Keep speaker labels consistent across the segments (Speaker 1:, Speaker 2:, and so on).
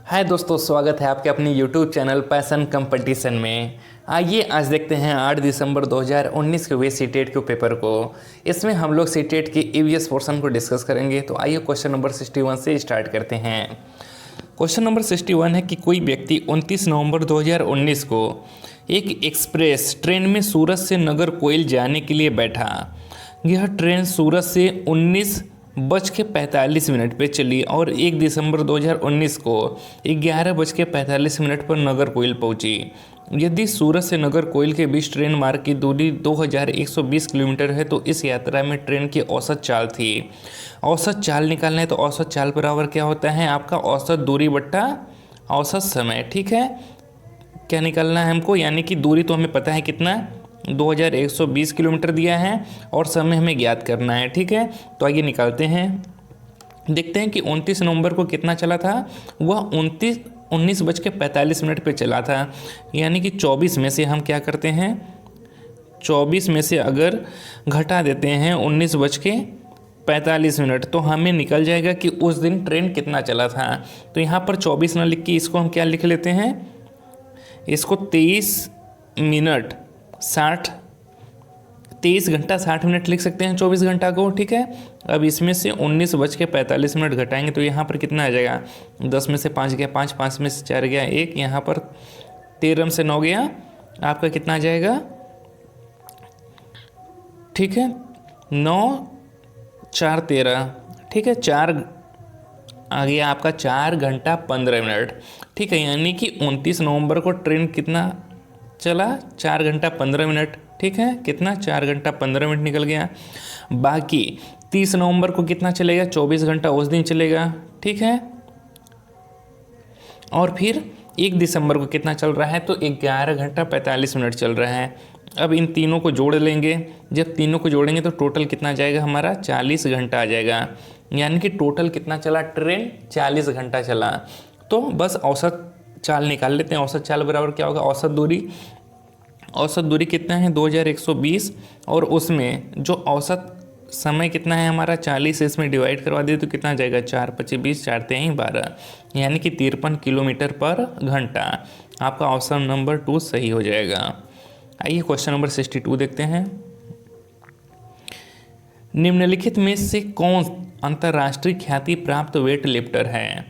Speaker 1: हाय दोस्तों, स्वागत है आपके अपने YouTube चैनल पैशन कंपटीशन में। आइए आज देखते हैं 8 दिसंबर 2019 के हुए सीटेट के पेपर को। इसमें हम लोग सीटेट के ईवीएस पोर्शन को डिस्कस करेंगे। तो आइए क्वेश्चन नंबर 61 से स्टार्ट करते हैं। क्वेश्चन नंबर 61 है कि कोई व्यक्ति 29 नवंबर 2019 को एक एक्सप्रेस ट्रेन में सूरत से नगरकोइल जाने के लिए बैठा। यह ट्रेन सूरत से 19:45 पे चली और 1 दिसंबर 2019 को 11:45 पर नगरकोइल पहुंची। यदि सूरत से नगरकोइल के बीच ट्रेन मार्ग की दूरी 2120 किलोमीटर है तो इस यात्रा में ट्रेन की औसत चाल थी। औसत चाल निकालना है तो औसत चाल बराबर क्या होता है आपका औसत दूरी बट्टा औसत समय। ठीक है, क्या निकालना है हमको, यानी कि दूरी तो हमें पता है कितना 2120 किलोमीटर दिया है और समय हमें ज्ञात करना है। ठीक है, तो आइए निकालते हैं। देखते हैं कि 29 नवंबर को कितना चला था, वह 19:45 पे चला था। यानी कि 24 में से हम क्या करते हैं, 24 में से अगर घटा देते हैं 19:45 तो हमें निकल जाएगा कि उस दिन ट्रेन कितना चला था। तो यहाँ पर 24 ना लिख के इसको हम क्या लिख लेते हैं, इसको 23 घंटा 60 मिनट लिख सकते हैं 24 घंटा को। ठीक है, अब इसमें से 19:45 घटाएंगे तो यहाँ पर कितना आ जाएगा, 10 में से 5 गया 5, 5 में से 4 गया 1, यहाँ पर 13 से 9 गया, आपका कितना आ जाएगा, ठीक है 9 4 13, ठीक है 4 आ गया आपका 4 घंटा 15 मिनट। ठीक है, यानी कि 29 नवंबर को ट्रेन कितना चला, 4 घंटा 15 मिनट। ठीक है, कितना 4 घंटा 15 मिनट निकल गया। बाकी 30 नवंबर को कितना चलेगा, 24 घंटा उस दिन चलेगा। ठीक है, और फिर 1 दिसंबर को कितना चल रहा है, तो 11 घंटा 45 मिनट चल रहा है। अब इन तीनों को जोड़ लेंगे, जब तीनों को जोड़ेंगे तो टोटल कितना आ जाएगा हमारा 40 घंटा आ जाएगा। यानी कि टोटल कितना चला ट्रेन, 40 घंटा चला। तो बस औसत चाल निकाल लेते हैं। औसत चाल बराबर क्या होगा, औसत दूरी कितना है 2120 और उसमें जो औसत समय कितना है हमारा 40, इसमें डिवाइड करवा दिए तो कितना आ जाएगा 4 25 20 4 3 12, यानी कि 53 किलोमीटर पर घंटा। आपका ऑप्शन नंबर 2 सही हो जाएगा। आइए क्वेश्चन नंबर 62 देखते हैं। निम्नलिखित में से कौन अंतर्राष्ट्रीय ख्याति प्राप्त वेट लिफ्टर है,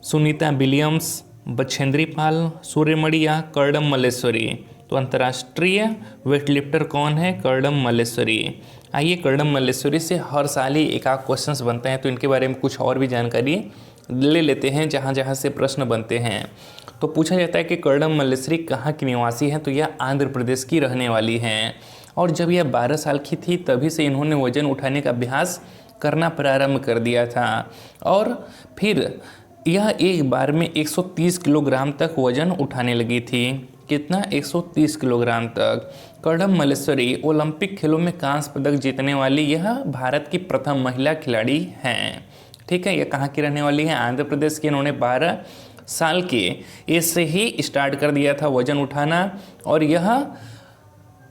Speaker 1: सुनीता विलियम्स, बछेंद्री पाल, सूर्यमणि या कर्डम मल्लेश्वरी। तो अंतर्राष्ट्रीय वेटलिफ्टर कौन है, कर्डम मल्लेश्वरी। आइए कर्डम मल्लेश्वरी से हर साल ही एक आध क्वेश्चंस बनते हैं तो इनके बारे में कुछ और भी जानकारी ले लेते हैं जहाँ जहाँ से प्रश्न बनते हैं। तो पूछा जाता है कि कर्डम मल्लेश्वरी कहाँ की निवासी है, तो यह आंध्र प्रदेश की रहने वाली हैं और जब यह 12 साल की थी तभी से इन्होंने वजन उठाने का अभ्यास करना प्रारंभ कर दिया था और फिर यह एक बार में 130 किलोग्राम तक वजन उठाने लगी थी। कितना, 130 किलोग्राम तक। कर्डम मल्लेश्वरी ओलंपिक खेलों में कांस्य पदक जीतने वाली यह भारत की प्रथम महिला खिलाड़ी हैं। ठीक है, यह कहाँ की रहने वाली है, आंध्र प्रदेश की। इन्होंने 12 साल के एज से ही स्टार्ट कर दिया था वजन उठाना और यह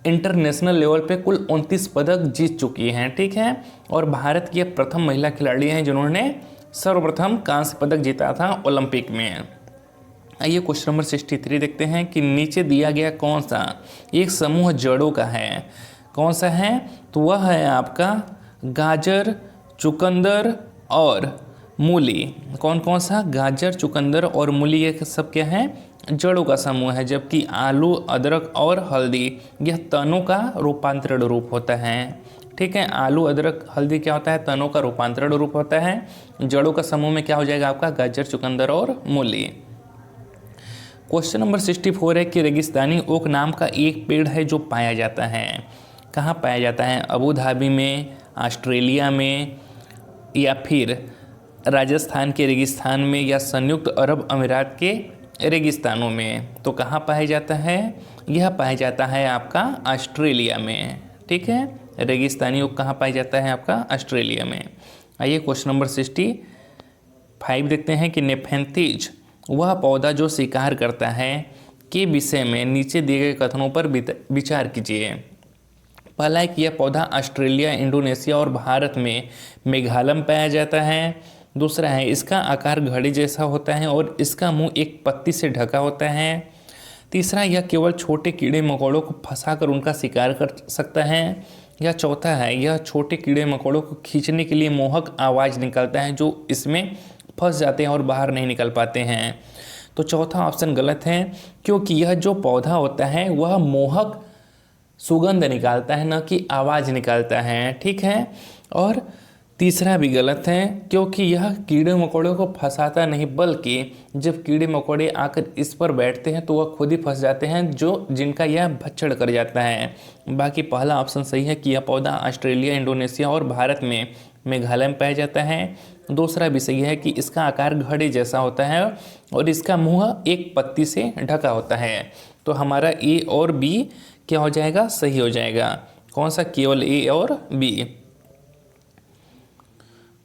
Speaker 1: इंटरनेशनल लेवल पे कुल 29 पदक जीत चुकी हैं। ठीक है, और भारत की प्रथम महिला खिलाड़ी हैं जिन्होंने सर्वप्रथम कांस्य पदक जीता था ओलंपिक में। आइए क्वेश्चन नंबर 63 देखते हैं कि नीचे दिया गया कौन सा एक समूह जड़ों का है, कौन सा है, तो वह है आपका गाजर, चुकंदर और मूली। कौन कौन सा, गाजर, चुकंदर और मूली, ये सब क्या है, जड़ों का समूह है। जबकि आलू, अदरक और हल्दी यह तनों का रूपांतरण रूप होता है। ठीक है, आलू, अदरक, हल्दी क्या होता है, तनों का रूपांतरण रूप होता है। जड़ों का समूह में क्या हो जाएगा आपका गाजर, चुकंदर और मूली। क्वेश्चन नंबर 64 है कि रेगिस्तानी ओक नाम का एक पेड़ है जो पाया जाता है, कहाँ पाया जाता है, अबू धाबी में, ऑस्ट्रेलिया में या फिर राजस्थान के रेगिस्तान में या संयुक्त अरब अमीरात के रेगिस्तानों में। तो कहाँ पाया जाता है, यह पाया जाता है आपका ऑस्ट्रेलिया में। ठीक है, रेगिस्तानी ओक कहाँ पाया जाता है आपका ऑस्ट्रेलिया में। आइए क्वेश्चन नंबर 65 देखते हैं कि नेफेंथिज वह पौधा जो शिकार करता है के विषय में नीचे दिए गए कथनों पर विचार कीजिए। पहला है कि यह पौधा ऑस्ट्रेलिया, इंडोनेशिया और भारत में मेघालय में पाया जाता है। दूसरा है इसका आकार घड़ी जैसा होता है और इसका मुंह एक पत्ती से ढका होता है। तीसरा, यह केवल छोटे कीड़े मकोड़ों को फंसाकर उनका शिकार कर सकता है। या चौथा है, यह छोटे कीड़े मकोड़ों को खींचने के लिए मोहक आवाज़ निकालता है जो इसमें फंस जाते हैं और बाहर नहीं निकल पाते हैं। तो चौथा ऑप्शन गलत है, क्योंकि यह जो पौधा होता है वह मोहक सुगंध निकालता है, न कि आवाज़ निकालता है। ठीक है। और तीसरा भी गलत है, क्योंकि यह कीड़े मकोड़ों को फंसाता नहीं, बल्कि जब कीड़े मकोड़े आकर इस पर बैठते हैं तो वह खुद ही फंस जाते हैं, जो जिनका यह भक्षण कर जाता है। बाकी पहला ऑप्शन सही है कि यह पौधा ऑस्ट्रेलिया, इंडोनेशिया और भारत में मेघालय में पाया जाता है। दूसरा भी सही है कि इसका आकार घड़े जैसा होता है और इसका मुंह एक पत्ती से ढका होता है। तो हमारा ए और बी क्या हो जाएगा, सही हो जाएगा। कौन सा, केवल ए और बी।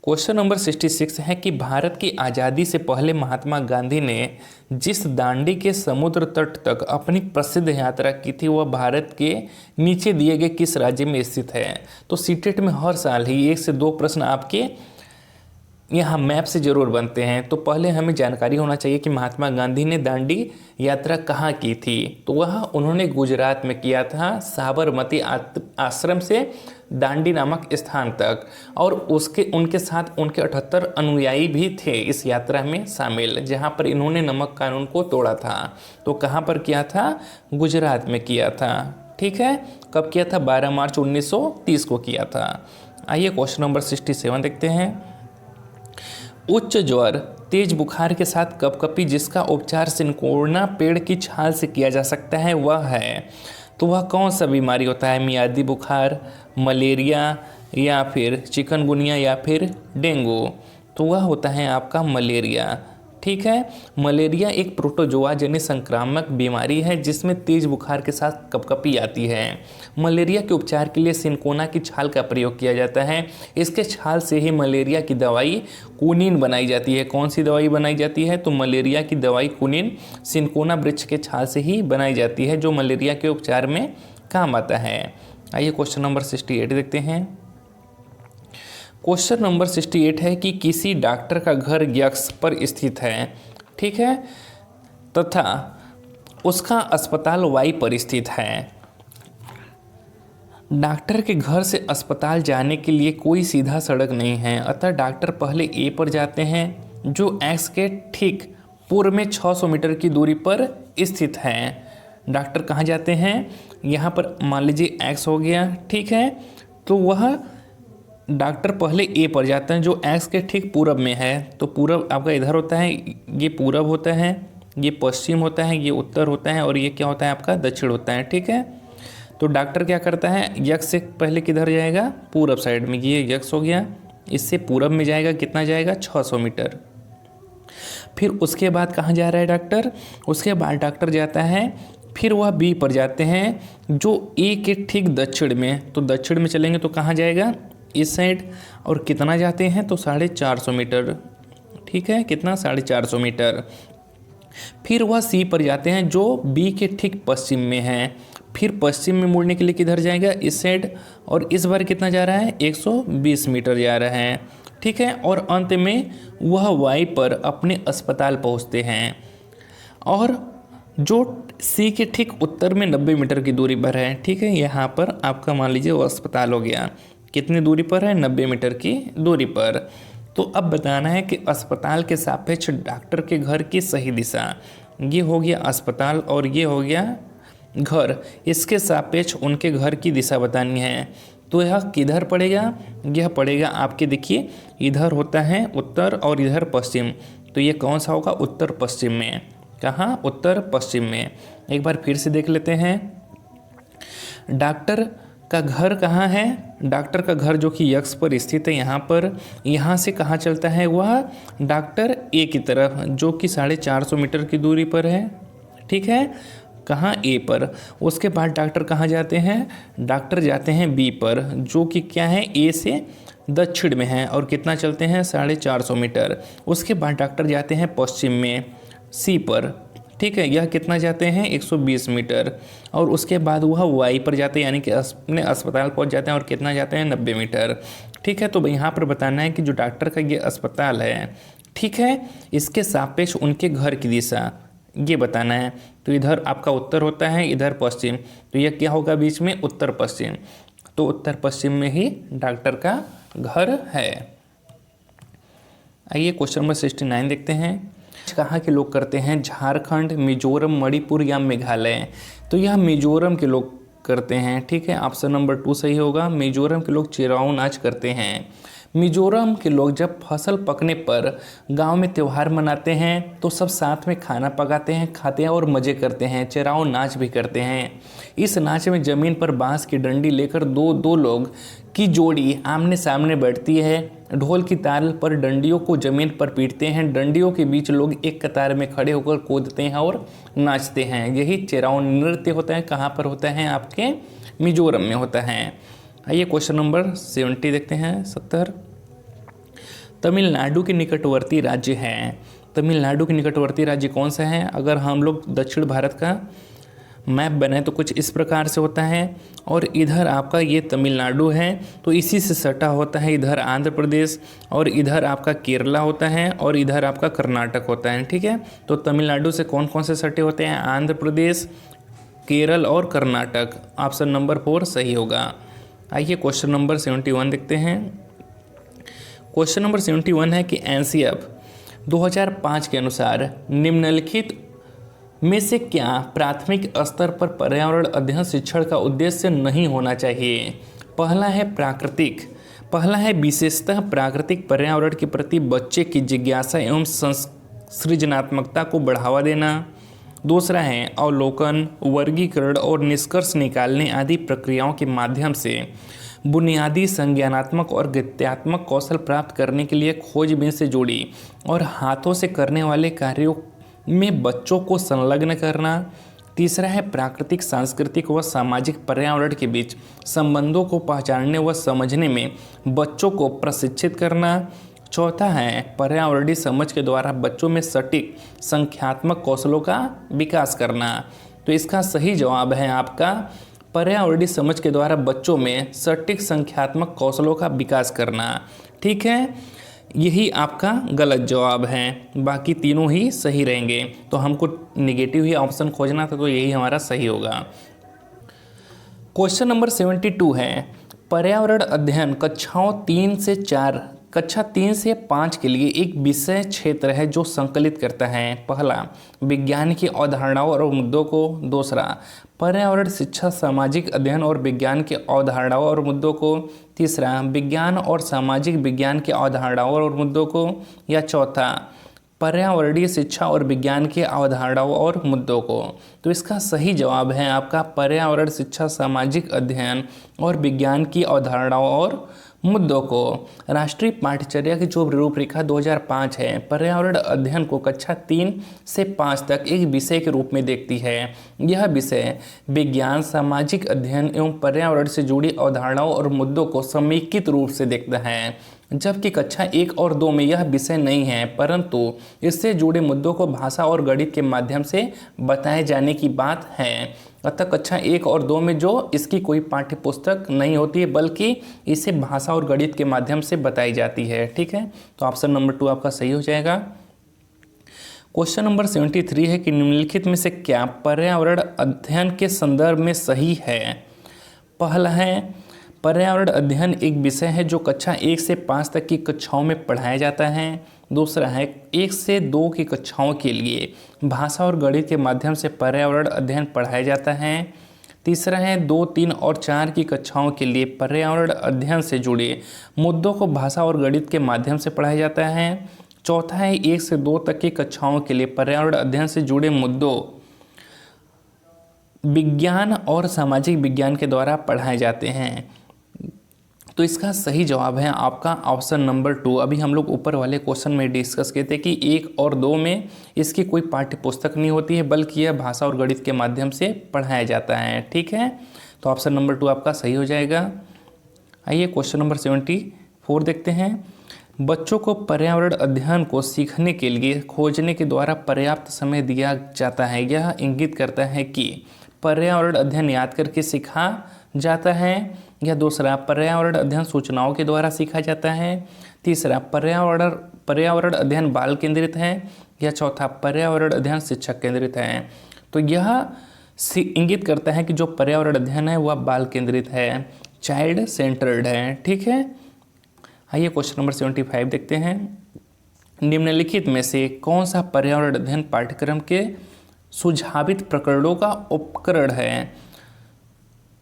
Speaker 1: क्वेश्चन नंबर 66 है कि भारत की आज़ादी से पहले महात्मा गांधी ने जिस दांडी के समुद्र तट तक अपनी प्रसिद्ध यात्रा की थी वह भारत के नीचे दिए गए किस राज्य में स्थित है। तो सीटेट में हर साल ही 1 से 2 प्रश्न आपके यहाँ मैप से ज़रूर बनते हैं। तो पहले हमें जानकारी होना चाहिए कि महात्मा गांधी ने दांडी यात्रा कहाँ की थी। तो वह उन्होंने गुजरात में किया था, साबरमती आश्रम से दांडी नामक स्थान तक। और उनके साथ उनके 78 अनुयायी भी थे इस यात्रा में शामिल, जहाँ पर इन्होंने नमक कानून को तोड़ा था। तो कहाँ पर किया था, गुजरात में किया था। ठीक है। कब किया था, 12 मार्च 1930 को किया था। आइए क्वेश्चन नंबर 67 देखते हैं। उच्च ज्वर, तेज बुखार के साथ कपकपी जिसका उपचार सिनकोना पेड़ की छाल से किया जा सकता है वह है। तो वह कौन सा बीमारी होता है, मियादी बुखार, मलेरिया या फिर चिकनगुनिया या फिर डेंगू। तो वह होता है आपका मलेरिया। ठीक है। मलेरिया एक प्रोटोजोआ जनित संक्रामक बीमारी है जिसमें तेज बुखार के साथ कपकपी आती है। मलेरिया के उपचार के लिए सिनकोना की छाल का प्रयोग किया जाता है। इसके छाल से ही मलेरिया की दवाई कुनीन बनाई जाती है। कौन सी दवाई बनाई जाती है, तो मलेरिया की दवाई कुनीन सिनकोना वृक्ष के छाल से ही बनाई जाती है, जो मलेरिया के उपचार में काम आता है। आइए क्वेश्चन नंबर 68 देखते हैं। क्वेश्चन नंबर 68 है कि किसी डॉक्टर का घर यक्स पर स्थित है। ठीक है। तथा उसका अस्पताल वाई पर स्थित है। डॉक्टर के घर से अस्पताल जाने के लिए कोई सीधा सड़क नहीं है, अतः डॉक्टर पहले ए पर जाते हैं जो एक्स के ठीक पूर्व में 600 मीटर की दूरी पर स्थित है। डॉक्टर कहाँ जाते हैं, यहाँ पर मान लीजिए एक्स हो गया। ठीक है। तो वह डॉक्टर पहले ए पर जाते हैं जो एक्स के ठीक पूरब में है। तो पूरब आपका इधर होता है, ये पूरब होता है, ये पश्चिम होता है, ये उत्तर होता है और ये क्या होता है आपका दक्षिण होता है। ठीक है। तो डॉक्टर क्या करता है, यक्स से पहले किधर जाएगा, पूरब साइड में। ये यक्स हो गया, इससे पूरब में जाएगा, कितना जाएगा, 600 मीटर। फिर उसके बाद कहाँ जा रहा है डॉक्टर, उसके बाद डॉक्टर जाता है, फिर वह बी पर जाते हैं जो ए के ठीक दक्षिण में। तो दक्षिण में चलेंगे तो कहाँ जाएगा, इस साइड। और कितना जाते हैं, तो 450 मीटर। ठीक है। कितना, 450 मीटर। फिर वह सी पर जाते हैं जो बी के ठीक पश्चिम में है। फिर पश्चिम में मुड़ने के लिए किधर जाएगा, इस साइड। और इस बार कितना जा रहा है, 120 मीटर जा रहा है। ठीक है। और अंत में वह वाई पर अपने अस्पताल पहुंचते हैं और जो सी के ठीक उत्तर में 90 मीटर की दूरी पर है। ठीक है। यहाँ पर आपका मान लीजिए वो अस्पताल हो गया। कितनी दूरी पर है, 90 मीटर की दूरी पर। तो अब बताना है कि अस्पताल के सापेक्ष डॉक्टर के घर की सही दिशा। ये हो गया अस्पताल और ये हो गया घर, इसके सापेक्ष उनके घर की दिशा बतानी है। तो यह किधर पड़ेगा, यह पड़ेगा आपके, देखिए इधर होता है उत्तर और इधर पश्चिम। तो ये कौन सा होगा, उत्तर पश्चिम में। कहाँ, उत्तर पश्चिम में। एक बार फिर से देख लेते हैं। डॉक्टर का घर कहाँ है, डॉक्टर का घर जो कि यक्स पर स्थित है, यहाँ पर। यहाँ से कहाँ चलता है वह, डॉक्टर ए की तरफ जो कि 450 मीटर की दूरी पर है। ठीक है। कहाँ, ए पर। उसके बाद डॉक्टर कहाँ जाते हैं, डॉक्टर जाते हैं बी पर जो कि क्या है, ए से दक्षिण में है। और कितना चलते हैं, 450 मीटर। उसके बाद डॉक्टर जाते हैं पश्चिम में, सी पर। ठीक है। यह कितना जाते हैं, 120 मीटर। और उसके बाद वह वाई पर जाते हैं, यानी कि अपने अस्पताल पहुंच जाते हैं और कितना जाते हैं, 90 मीटर। ठीक है। तो यहाँ पर बताना है कि जो डॉक्टर का ये अस्पताल है, ठीक है, इसके सापेक्ष उनके घर की दिशा ये बताना है। तो इधर आपका उत्तर होता है, इधर पश्चिम, तो यह क्या होगा बीच में, उत्तर पश्चिम। तो उत्तर पश्चिम में ही डॉक्टर का घर है। आइए क्वेश्चन नंबर 69 देखते हैं। कहाँ के लोग करते हैं, झारखंड, मिजोरम, मणिपुर या मेघालय। तो यह मिजोरम के लोग करते हैं, ठीक है, ऑप्शन नंबर 2 सही होगा। मिजोरम के लोग चिराओ नाच करते हैं। मिजोरम के लोग जब फसल पकने पर गांव में त्यौहार मनाते हैं तो सब साथ में खाना पकाते हैं, खाते हैं और मज़े करते हैं, चिराओ नाच भी करते हैं। इस नाच में ज़मीन पर बांस की डंडी लेकर दो लोग की जोड़ी आमने सामने बैठती है, ढोल की ताल पर डंडियों को ज़मीन पर पीटते हैं, डंडियों के बीच लोग एक कतार में खड़े होकर कूदते हैं और नाचते हैं। यही चिराओ नृत्य होता है। कहाँ पर होता है, आपके मिजोरम में होता है। आइए क्वेश्चन नंबर 70 देखते हैं। 70 तमिलनाडु के निकटवर्ती राज्य है। तमिलनाडु के निकटवर्ती राज्य कौन सा है। अगर हम लोग दक्षिण भारत का मैप बनाए तो कुछ इस प्रकार से होता है, और इधर आपका ये तमिलनाडु है तो इसी से सटा होता है इधर आंध्र प्रदेश, और इधर आपका केरला होता है, और इधर आपका कर्नाटक होता है, ठीक है। तो तमिलनाडु से कौन कौन से सटे होते हैं, आंध्र प्रदेश, केरल और कर्नाटक। ऑप्शन नंबर 4 सही होगा। आइए क्वेश्चन नंबर 71 देखते हैं। क्वेश्चन नंबर 71 है कि एनसीएफ 2005 के अनुसार निम्नलिखित में से क्या प्राथमिक स्तर पर पर्यावरण अध्ययन शिक्षण का उद्देश्य नहीं होना चाहिए। पहला है विशेषतः प्राकृतिक पर्यावरण के प्रति बच्चे की जिज्ञासा एवं सृजनात्मकता को बढ़ावा देना। दूसरा है अवलोकन, वर्गीकरण और निष्कर्ष निकालने आदि प्रक्रियाओं के माध्यम से बुनियादी संज्ञानात्मक और गत्यात्मक कौशल प्राप्त करने के लिए खोजबीन से जुड़ी और हाथों से करने वाले कार्यों में बच्चों को संलग्न करना। तीसरा है प्राकृतिक, सांस्कृतिक व सामाजिक पर्यावरण के बीच संबंधों को पहचानने व समझने में बच्चों को प्रशिक्षित करना। चौथा है पर्यावरणीय समझ के द्वारा बच्चों में सटीक संख्यात्मक कौशलों का विकास करना। तो इसका सही जवाब है आपका पर्यावरणीय समझ के द्वारा बच्चों में सटीक संख्यात्मक कौशलों का विकास करना, ठीक है। यही आपका गलत जवाब है, बाकी तीनों ही सही रहेंगे। तो हमको निगेटिव ही ऑप्शन खोजना था, तो यही हमारा सही होगा। क्वेश्चन नंबर 72 है पर्यावरण अध्ययन कक्षा 3 से 5 के लिए एक विषय क्षेत्र है जो संकलित करता है। पहला विज्ञान की अवधारणाओं और मुद्दों को। दूसरा पर्यावरण शिक्षा, सामाजिक अध्ययन और विज्ञान के अवधारणाओं और मुद्दों को। तीसरा विज्ञान और सामाजिक विज्ञान के अवधारणाओं और मुद्दों को। या चौथा पर्यावरणीय शिक्षा और विज्ञान के अवधारणाओं और मुद्दों को। तो इसका सही जवाब है आपका पर्यावरण शिक्षा, सामाजिक अध्ययन और विज्ञान की अवधारणाओं और मुद्दों को। राष्ट्रीय पाठ्यचर्या की जो रूपरेखा 2005 है पर्यावरण अध्ययन को कक्षा 3 से 5 तक एक विषय के रूप में देखती है। यह विषय विज्ञान, सामाजिक अध्ययन एवं पर्यावरण से जुड़ी अवधारणाओं और मुद्दों को समेकित रूप से देखता है, जबकि कक्षा 1 और 2 में यह विषय नहीं है, परंतु इससे जुड़े मुद्दों को भाषा और गणित के माध्यम से बताए जाने की बात है। अतः कक्षा 1 और 2 में जो इसकी कोई पाठ्य पुस्तक नहीं होती है, बल्कि इसे भाषा और गणित के माध्यम से बताई जाती है, ठीक है। तो ऑप्शन नंबर 2 आपका सही हो जाएगा। क्वेश्चन नंबर 73 है कि निम्नलिखित में से क्या पर्यावरण अध्ययन के संदर्भ में सही है। पहला है पर्यावरण अध्ययन एक विषय है जो कक्षा 1 से 5 तक की कक्षाओं में पढ़ाया जाता है। दूसरा है 1 से 2 की कक्षाओं के लिए भाषा और गणित के माध्यम से पर्यावरण अध्ययन पढ़ाया जाता है। तीसरा है 2, 3 और 4 की कक्षाओं के लिए पर्यावरण अध्ययन से जुड़े मुद्दों को भाषा और गणित के माध्यम से पढ़ाया जाता है। चौथा है 1 से 2 तक की कक्षाओं के लिए पर्यावरण अध्ययन से जुड़े मुद्दों विज्ञान और सामाजिक विज्ञान के द्वारा पढ़ाए जाते हैं। तो इसका सही जवाब है आपका ऑप्शन नंबर 2। अभी हम लोग ऊपर वाले क्वेश्चन में डिस्कस किए थे कि 1 और 2 में इसकी कोई पाठ्य पुस्तक नहीं होती है, बल्कि यह भाषा और गणित के माध्यम से पढ़ाया जाता है, ठीक है। तो ऑप्शन नंबर 2 आपका सही हो जाएगा। आइए क्वेश्चन नंबर 74 देखते हैं। बच्चों को पर्यावरण अध्ययन को सीखने के लिए खोजने के द्वारा पर्याप्त समय दिया जाता है। यह इंगित करता है कि पर्यावरण अध्ययन याद करके सीखा जाता है या दूसरा पर्यावरण अध्ययन सूचनाओं के द्वारा सीखा जाता है, तीसरा पर्यावरण अध्ययन बाल केंद्रित है, या चौथा पर्यावरण अध्ययन शिक्षक केंद्रित है। तो यह इंगित करता है कि जो पर्यावरण अध्ययन है वह बाल केंद्रित है, चाइल्ड सेंटर्ड है। ठीक है, आइए क्वेश्चन नंबर 75 देखते हैं। निम्नलिखित में से कौन सा पर्यावरण अध्ययन पाठ्यक्रम के सुझावित प्रकरणों का उपकरण है,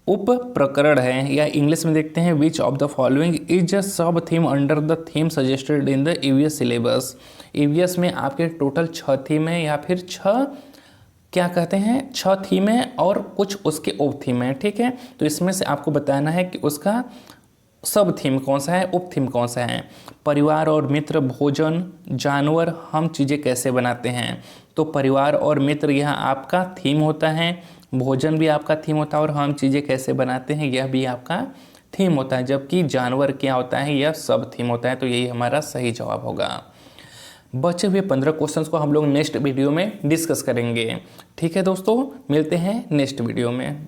Speaker 1: उप प्रकरण है, या इंग्लिश में देखते हैं which of the following is a sub theme under the theme suggested in the EVS syllabus. EVS में आपके टोटल 6 थीम है, या फिर 6 क्या कहते हैं 6 थीम है और कुछ उसके उप थीम है। ठीक है, तो इसमें से आपको बताना है कि उसका सब थीम कौन सा है, उप थीम कौन सा है। परिवार और मित्र, भोजन, जानवर, हम चीज़ें कैसे बनाते हैं। तो परिवार और मित्र यह आपका थीम होता है, भोजन भी आपका थीम होता है, और हम चीज़ें कैसे बनाते हैं यह भी आपका थीम होता है। जबकि जानवर क्या होता है, यह सब थीम होता है। तो यही हमारा सही जवाब होगा। बचे हुए 15 क्वेश्चंस को हम लोग नेक्स्ट वीडियो में डिस्कस करेंगे। ठीक है दोस्तों, मिलते हैं नेक्स्ट वीडियो में।